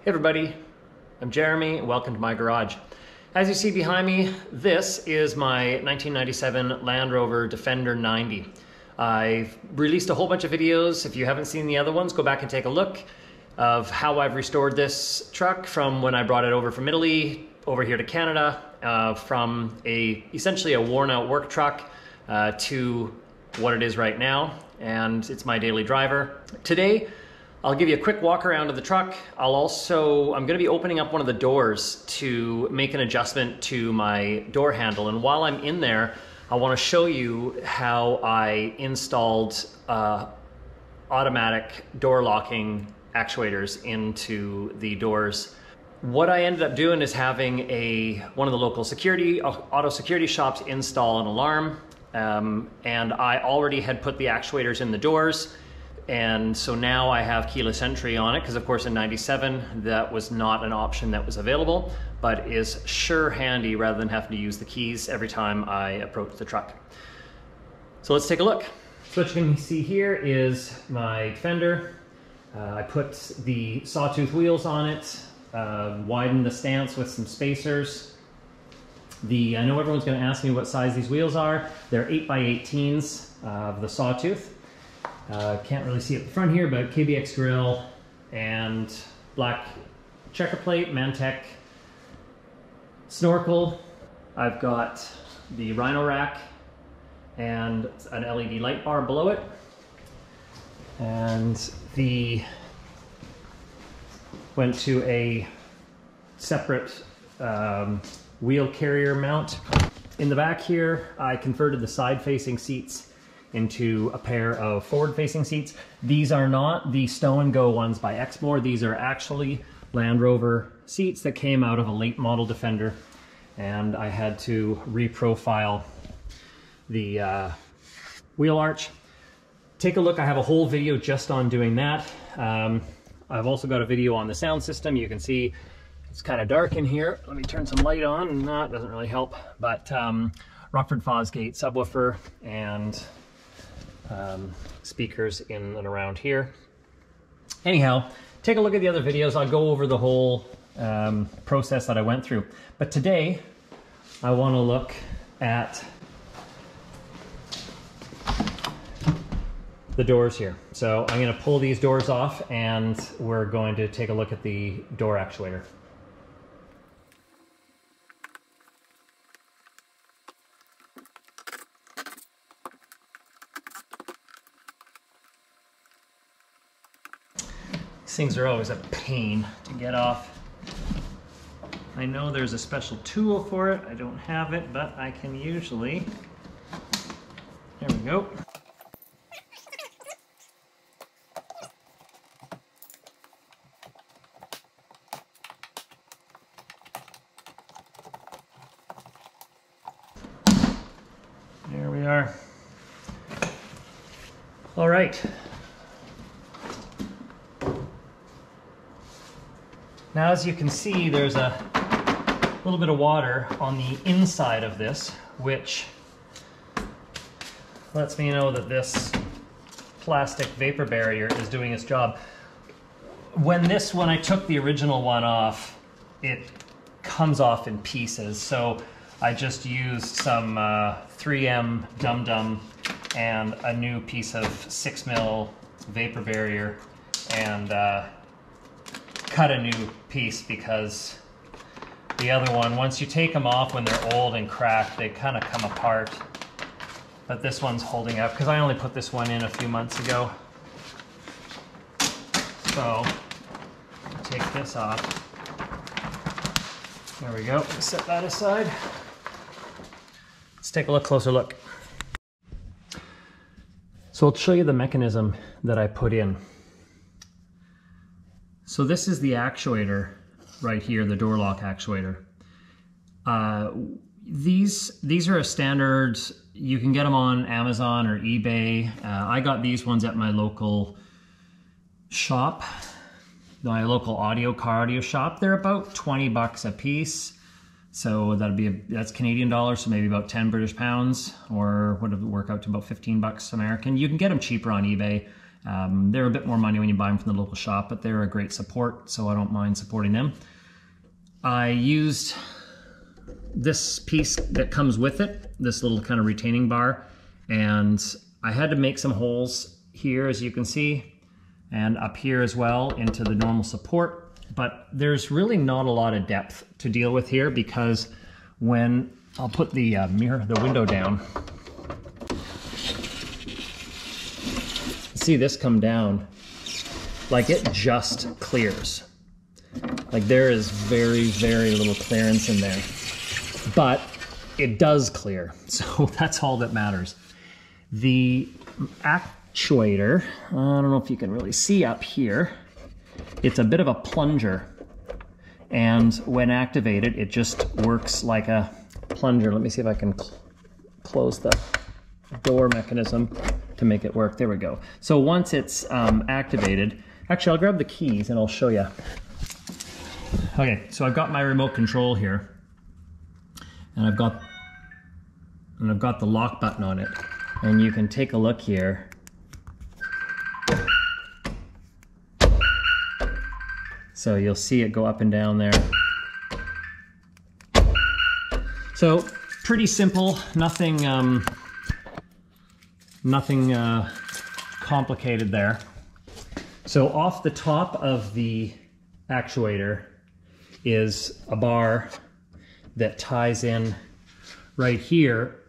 Hey everybody, I'm Jeremy, welcome to my garage. As you see behind me, this is my 1997 Land Rover Defender 90. I've released a whole bunch of videos. If you haven't seen the other ones, go back and take a look of how I've restored this truck from when I brought it over from Italy over here to Canada, from essentially a worn out work truck to what it is right now, and it's my daily driver. Today, I'll give you a quick walk around of the truck. I'm going to be opening up one of the doors to make an adjustment to my door handle. And while I'm in there, I want to show you how I installed automatic door locking actuators into the doors. What I ended up doing is having one of the local auto security shops install an alarm. And I already had put the actuators in the doors. And so now I have keyless entry on it because of course in 97 that was not an option that was available, but is sure handy rather than having to use the keys every time I approach the truck. So let's take a look. So what you can see here is my Defender. I put the sawtooth wheels on it, widened the stance with some spacers. I know everyone's going to ask me what size these wheels are. They're 8x18s of the sawtooth. Can't really see at the front here, but KBX grill and black checker plate, Mantech snorkel. I've got the Rhino rack and an LED light bar below it. And went to a separate wheel carrier mount. In the back here, I converted the side-facing seats into a pair of forward-facing seats. These are not the Stow and Go ones by Exmoor. These are actually Land Rover seats that came out of a late model Defender, and I had to reprofile the wheel arch. Take a look, I have a whole video just on doing that. I've also got a video on the sound system. You can see it's kind of dark in here. Let me turn some light on, and that doesn't really help, but Rockford Fosgate subwoofer and speakers in and around here. Anyhow, take a look at the other videos. I'll go over the whole process that I went through. But today, I want to look at the doors here. So I'm going to pull these doors off and we're going to take a look at the door actuator. Things are always a pain to get off. I know there's a special tool for it. I don't have it, but I can usually. There we go. There we are. All right. Now, as you can see, there's a little bit of water on the inside of this, which lets me know that this plastic vapor barrier is doing its job. When I took the original one off, it comes off in pieces. So I just used some 3M Dum Dum and a new piece of 6mm vapor barrier and cut a new piece, because the other one, once you take them off when they're old and cracked, they kind of come apart. But this one's holding up because I only put this one in a few months ago. So take this off. There we go. Set that aside. Let's take a closer look. So I'll show you the mechanism that I put in. So this is the actuator right here, the door lock actuator. These are a standard. You can get them on Amazon or eBay. I got these ones at my local shop, my local car audio shop. They're about 20 bucks a piece. So that's Canadian dollars, so maybe about 10 British pounds, or would it work out to about 15 bucks American. You can get them cheaper on eBay. They're a bit more money when you buy them from the local shop, but they're a great support, so I don't mind supporting them. I used this piece that comes with it, this little kind of retaining bar, and I had to make some holes here, as you can see, and up here as well into the normal support. But there's really not a lot of depth to deal with here, because when I'll put the the window down, see this come down, like it just clears. Like there is very, very little clearance in there, but it does clear. So that's all that matters. The actuator, I don't know if you can really see up here, it's a bit of a plunger. And when activated, it just works like a plunger. Let me see if I can close the door mechanism to make it work. There we go. So once it's activated, actually I'll grab the keys and I'll show you. Okay, so I've got my remote control here, and I've got the lock button on it, and you can take a look here. So you'll see it go up and down there. So pretty simple, nothing complicated there. So off the top of the actuator is a bar that ties in right here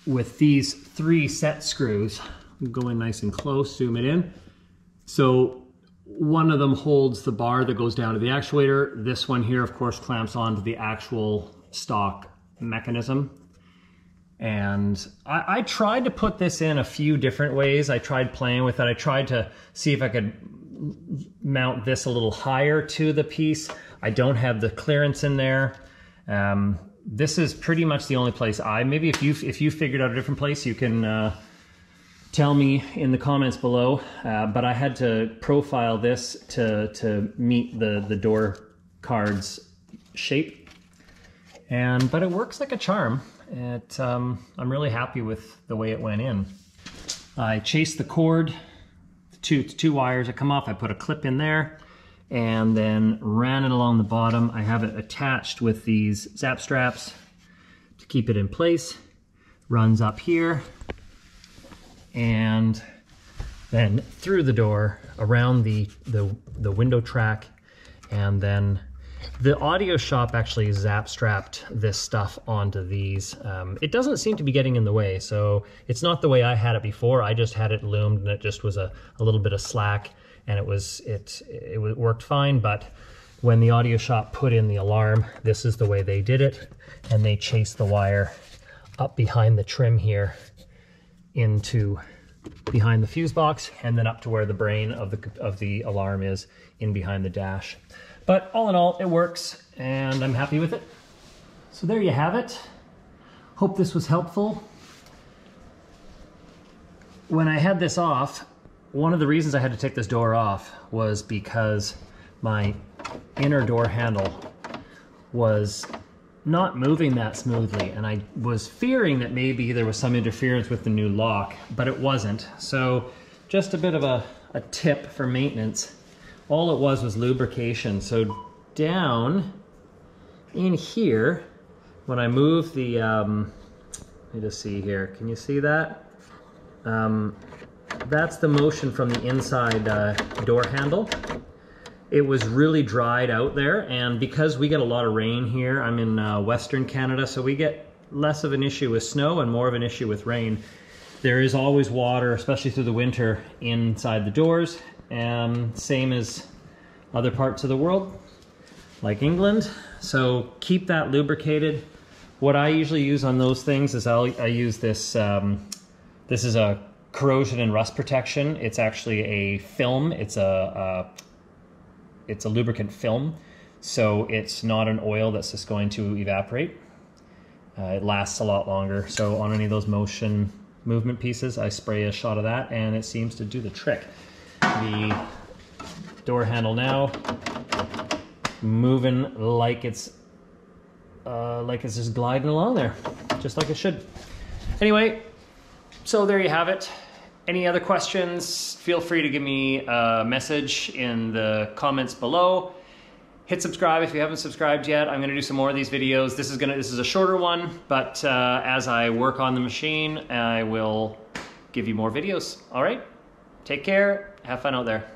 with these 3 set screws. Go in nice and close, zoom it in. So one of them holds the bar that goes down to the actuator. This one here, of course, clamps onto the actual stock mechanism. And I tried to put this in a few different ways. I tried playing with it. I tried to see if I could mount this a little higher to the piece. I don't have the clearance in there. This is pretty much the only place maybe if you figured out a different place, you can tell me in the comments below. But I had to profile this to meet the door card's shape. But it works like a charm. I'm really happy with the way it went in. I chased the cord, two wires that come off. I put a clip in there and then ran it along the bottom. I have it attached with these zap straps to keep it in place. Runs up here and then through the door, around the window track, and then the audio shop actually zap strapped this stuff onto these. It doesn't seem to be getting in the way, so it's not the way I had it before. I just had it loomed and it just was a little bit of slack, and it worked fine. But when the audio shop put in the alarm, this is the way they did it, and they chased the wire up behind the trim here into behind the fuse box, and then up to where the brain of the alarm is, in behind the dash. But all in all, it works, and I'm happy with it. So there you have it. Hope this was helpful. When I had this off, one of the reasons I had to take this door off was because my inner door handle was not moving that smoothly, and I was fearing that maybe there was some interference with the new lock, but it wasn't. So just a bit of a tip for maintenance. All it was lubrication. So down in here, when I move the, let me just see here, can you see that? That's the motion from the inside door handle. It was really dried out there, and because we get a lot of rain here, I'm in Western Canada, so we get less of an issue with snow and more of an issue with rain. There is always water, especially through the winter, inside the doors. Same as other parts of the world, like England. So keep that lubricated. What I usually use on those things is I use this, this is a corrosion and rust protection. It's actually a film. It's a lubricant film. So it's not an oil that's just going to evaporate. It lasts a lot longer. So on any of those movement pieces, I spray a shot of that, and it seems to do the trick. The door handle now moving like it's just gliding along there, just like it should. Anyway, so there you have it. Any other questions, feel free to give me a message in the comments below. Hit subscribe if you haven't subscribed yet. I'm gonna do some more of these videos. This is a shorter one, but as I work on the machine, I will give you more videos. All right, take care, have fun out there.